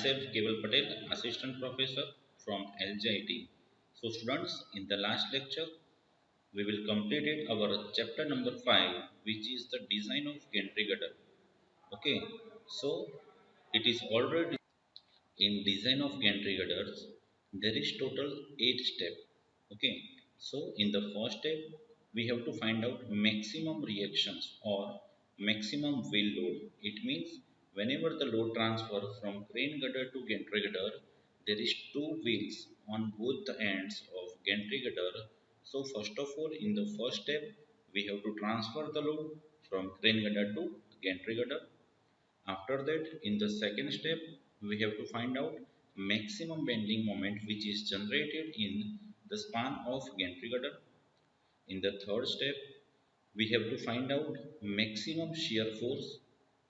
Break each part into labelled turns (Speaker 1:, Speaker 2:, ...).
Speaker 1: myself Keval Patel, Assistant Professor from LJIT. So students, in the last lecture, we will complete our chapter number 5, which is the design of gantry girder. Okay, so it is already in design of gantry girders, there is total 8 steps. Okay, so in the first step, we have to find out maximum reactions or maximum wheel load. It means whenever the load transfer from crane girder to gantry girder, there is two wheels on both the ends of gantry girder. So first of all, in the first step, we have to transfer the load from crane girder to gantry girder. After that, in the second step, we have to find out maximum bending moment which is generated in the span of gantry girder. In the third step, we have to find out maximum shear force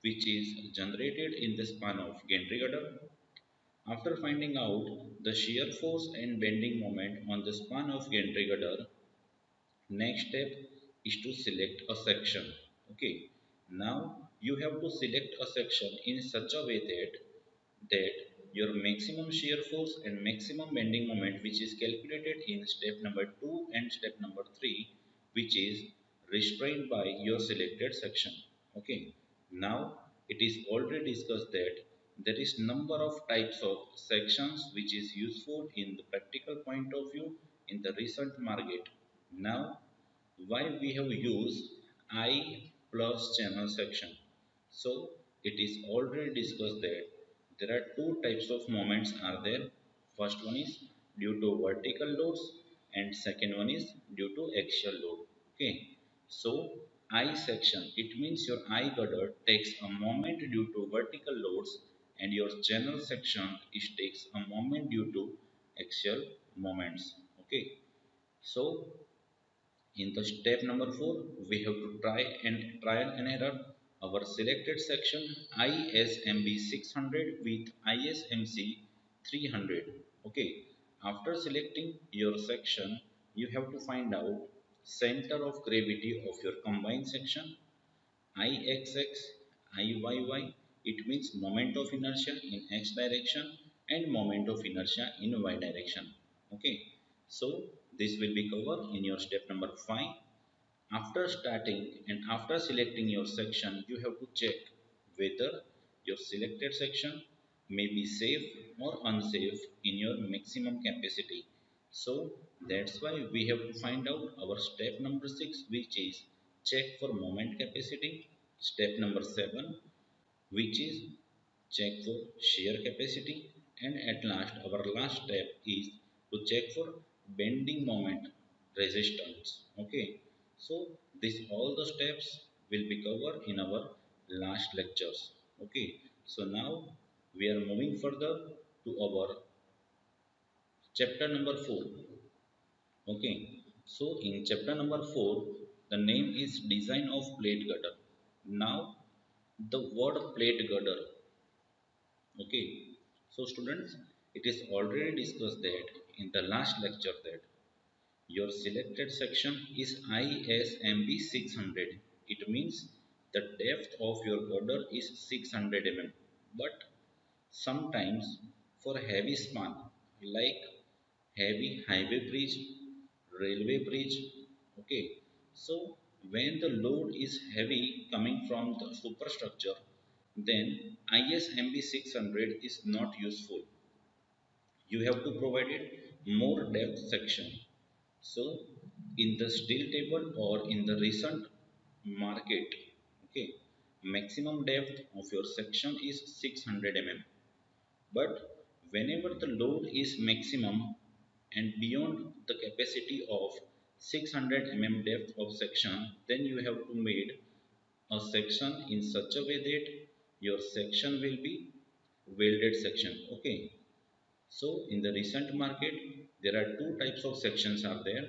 Speaker 1: which is generated in the span of gantry girder. After finding out the shear force and bending moment on the span of gantry girder, next step is to select a section. Okay. Now you have to select a section in such a way that your maximum shear force and maximum bending moment, which is calculated in step number 2 and step number 3, which is restrained by your selected section. Okay. Now it is already discussed that there is number of types of sections which is useful in the practical point of view in the recent market. Now why we have used I plus channel section. So it is already discussed that there are two types of moments are there. First one is due to vertical loads and second one is due to axial load. Okay. So I section, it means your I girder takes a moment due to vertical loads and your channel section is takes a moment due to axial moments. Okay. So in the step number 4, we have to trial and error our selected section ISMB 600 with ISMC 300. Okay, after selecting your section, you have to find out center of gravity of your combined section IXX, IYY. It means moment of inertia in X direction and moment of inertia in Y direction. Okay, so this will be covered in your step number 5. After starting and after selecting your section, you have to check whether your selected section may be safe or unsafe in your maximum capacity. So that's why we have to find out our step number 6, which is check for moment capacity. Step number 7, which is check for shear capacity. And at last, our last step is to check for bending moment resistance. Okay, so this all the steps will be covered in our last lectures. Okay, so now we are moving further to our chapter number 4. Okay, so in chapter number 4, the name is design of plate girder. Now the word plate girder. Okay, so students, it is already discussed that in the last lecture that your selected section is ISMB 600. It means the depth of your girder is 600 mm. But sometimes for heavy span like heavy highway bridge, railway bridge, okay. So when the load is heavy coming from the superstructure, then ISMB 600 is not useful. You have to provide it more depth section. So in the steel table or in the recent market, okay, maximum depth of your section is 600 mm. But whenever the load is maximum and beyond the capacity of 600 mm depth of section, then you have to make a section in such a way that your section will be welded section. Okay, so in the recent market, there are two types of sections are there.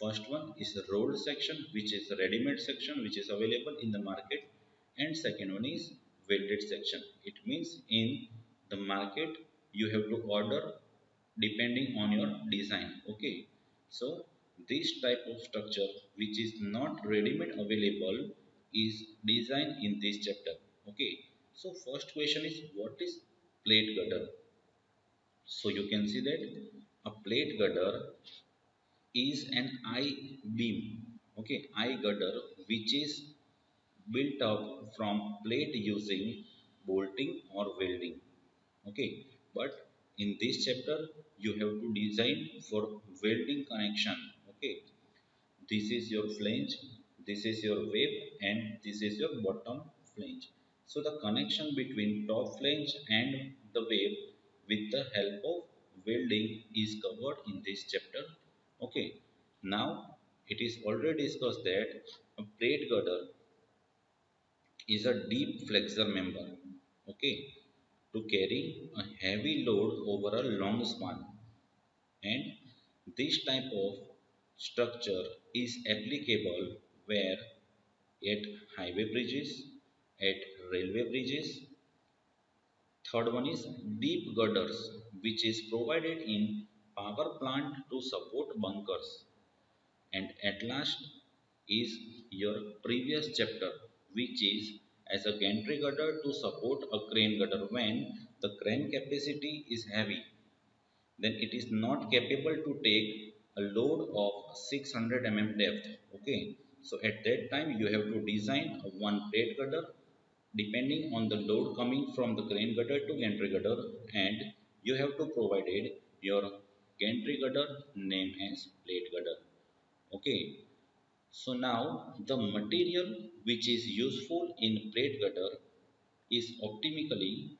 Speaker 1: First one is the rolled section, which is a ready-made section, which is available in the market. And second one is welded section. It means in the market, you have to order depending on your design. Okay. So this type of structure, which is not ready-made available, is designed in this chapter. Okay. So first question is, what is plate girder? So you can see that a plate girder is an I beam, okay, I girder, which is built up from plate using bolting or welding, okay. But in this chapter, you have to design for welding connection, okay. This is your flange, this is your wave, and this is your bottom flange. So the connection between top flange and the wave with the help of welding is covered in this chapter. Okay. Now it is already discussed that a plate girder is a deep flexor member. Okay. To carry a heavy load over a long span, and this type of structure is applicable where at highway bridges, at railway bridges. Third one is deep girders, which is provided in power plant to support bunkers. And at last is your previous chapter, which is as a gantry girder to support a crane girder when the crane capacity is heavy, then it is not capable to take a load of 600 depth. Okay, so at that time you have to design a one plate girder depending on the load coming from the crane girder to gantry girder, and you have to provided your gantry girder name as plate girder. Okay, so now the material which is useful in plate girder is optimally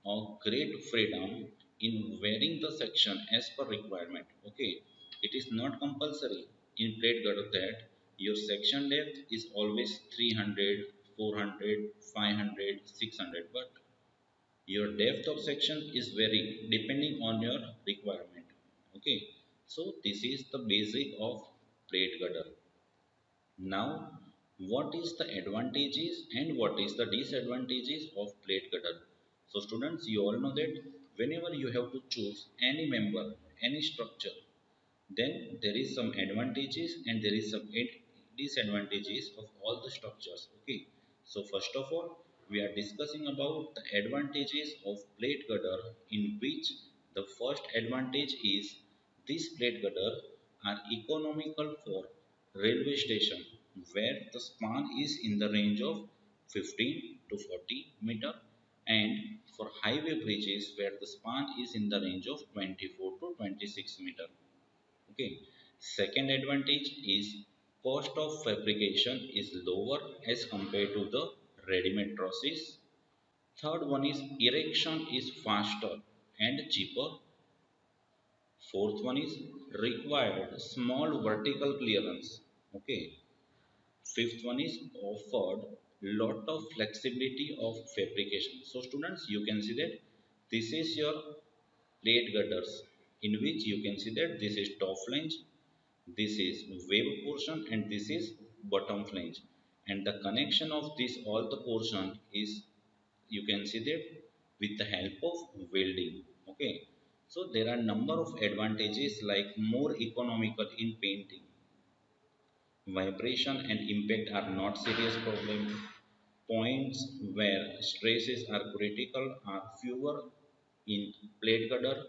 Speaker 1: of great freedom in varying the section as per requirement. Okay, it is not compulsory in plate girder that your section depth is always 300, 400, 500, 600, but your depth of section is vary depending on your requirement. Okay, so this is the basic of plate girder. Now, what is the advantages and what is the disadvantages of plate girder? So students, you all know that whenever you have to choose any member, any structure, then there is some advantages and there is some disadvantages of all the structures. Okay, so first of all we are discussing about the advantages of plate girder, in which the first advantage is these plate girder are economical for railway station where the span is in the range of 15 to 40 meter, and for highway bridges where the span is in the range of 24 to 26 meter. Okay. Second advantage is cost of fabrication is lower as compared to the ready-made trusses. Third one is erection is faster and cheaper. Fourth one is required small vertical clearance. Okay. Fifth one is offered lot of flexibility of fabrication. So students, you can see that this is your plate girders, in which you can see that this is top flange, this is wave portion, and this is bottom flange, and the connection of this all the portion is, you can see that, with the help of welding. Okay, so there are number of advantages like more economical in painting, vibration and impact are not serious problem, points where stresses are critical are fewer in plate girder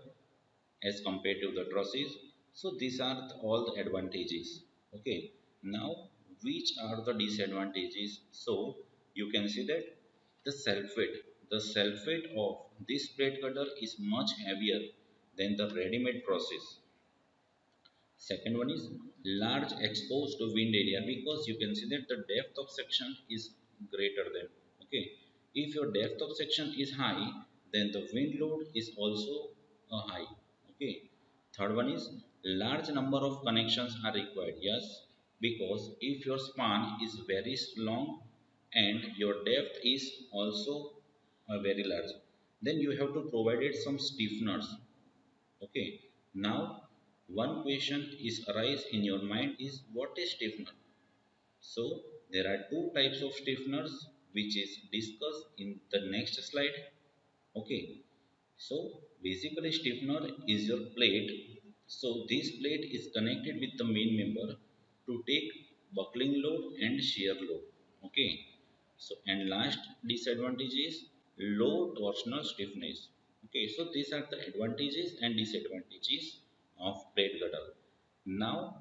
Speaker 1: as compared to the trusses. So these are all the advantages. Okay. Now, which are the disadvantages? So you can see that the self-weight, the self-weight of this plate girder is much heavier than the ready-made process. Second one is large exposed to wind area, because you can see that the depth of section is greater than. Okay. If your depth of section is high, then the wind load is also high. Okay. Third one is large number of connections are required. Yes, because if your span is very long and your depth is also very large, then you have to provide it some stiffeners. Okay. Now, one question is arise in your mind is what is stiffener? So, there are two types of stiffeners which is discussed in the next slide. Okay. So, basically stiffener is your plate. So, this plate is connected with the main member to take buckling load and shear load. Okay. So, and last disadvantage is low torsional stiffness. Okay, so these are the advantages and disadvantages of plate girder. Now,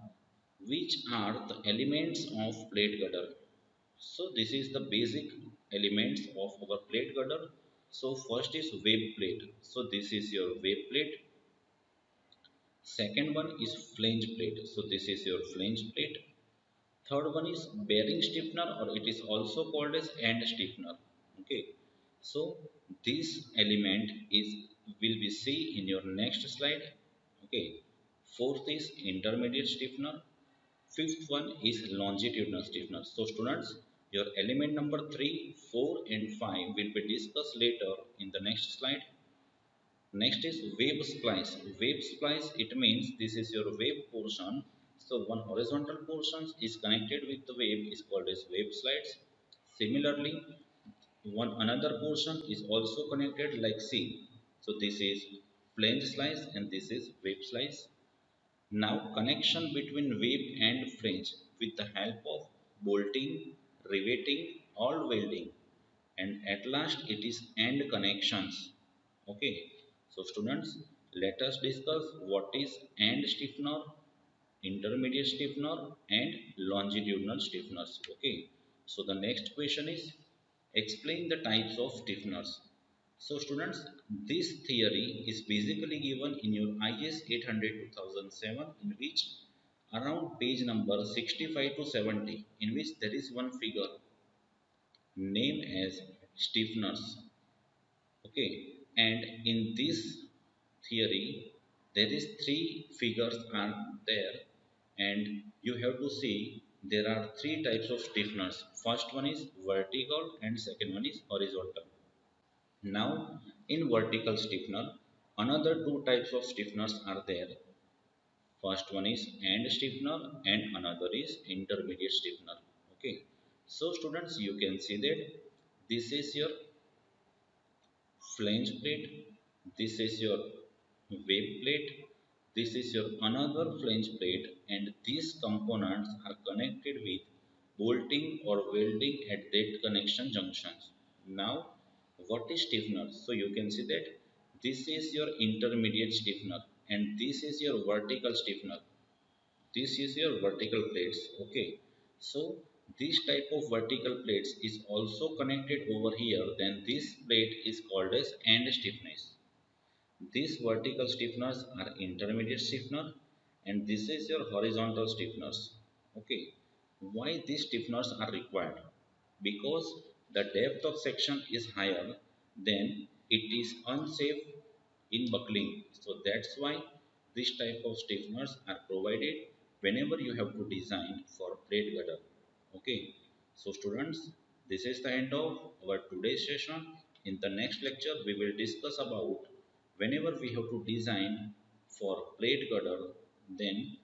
Speaker 1: which are the elements of plate girder? So this is the basic elements of our plate girder. So first is web plate. So this is your web plate. Second one is flange plate. So this is your flange plate. Third one is bearing stiffener, or it is also called as end stiffener. Okay. So this element is will be see in your next slide. Okay. Fourth is intermediate stiffener. Fifth one is longitudinal stiffener. So students, your element number 3, 4 and 5 will be discussed later in the next slide. Next is wave splice. Wave splice, it means this is your wave portion. So one horizontal portion is connected with the wave is called as wave slides. Similarly, one another portion is also connected like C. So this is flange slice and this is wave slice. Now connection between wave and flange with the help of bolting, riveting or welding, and at last it is end connections. Okay, so students, let us discuss what is end stiffener, intermediate stiffener and longitudinal stiffeners. Okay, so the next question is explain the types of stiffeners. So students, this theory is basically given in your IS 800 2007, in which around page number 65 to 70, in which there is one figure named as stiffeners. Okay, and in this theory there is three figures are there, and you have to see there are three types of stiffeners. First one is vertical and second one is horizontal. Now in vertical stiffener, another two types of stiffeners are there. First one is end stiffener and another is intermediate stiffener. Okay, so students, you can see that this is your flange plate, this is your wave plate, this is your another flange plate, and these components are connected with bolting or welding at that connection junctions. Now what is stiffener? So you can see that this is your intermediate stiffener and this is your vertical stiffener. This is your vertical plates. Okay, so this type of vertical plates is also connected over here, then this plate is called as end stiffness. These vertical stiffeners are intermediate stiffener and this is your horizontal stiffeners. Okay, why these stiffeners are required? Because the depth of section is higher, then it is unsafe in buckling. So that's why this type of stiffeners are provided whenever you have to design for plate girder. Okay, so students, this is the end of our today's session. In the next lecture, we will discuss about whenever we have to design for plate girder, then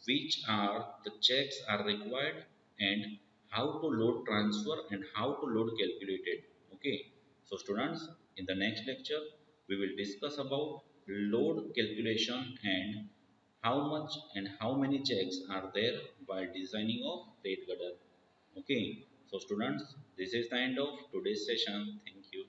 Speaker 1: which are the checks are required and how to load transfer and how to load calculated. Okay, so students, in the next lecture we will discuss about load calculation and how much and how many checks are there while designing of plate girder. Okay, so students, this is the end of today's session. Thank you.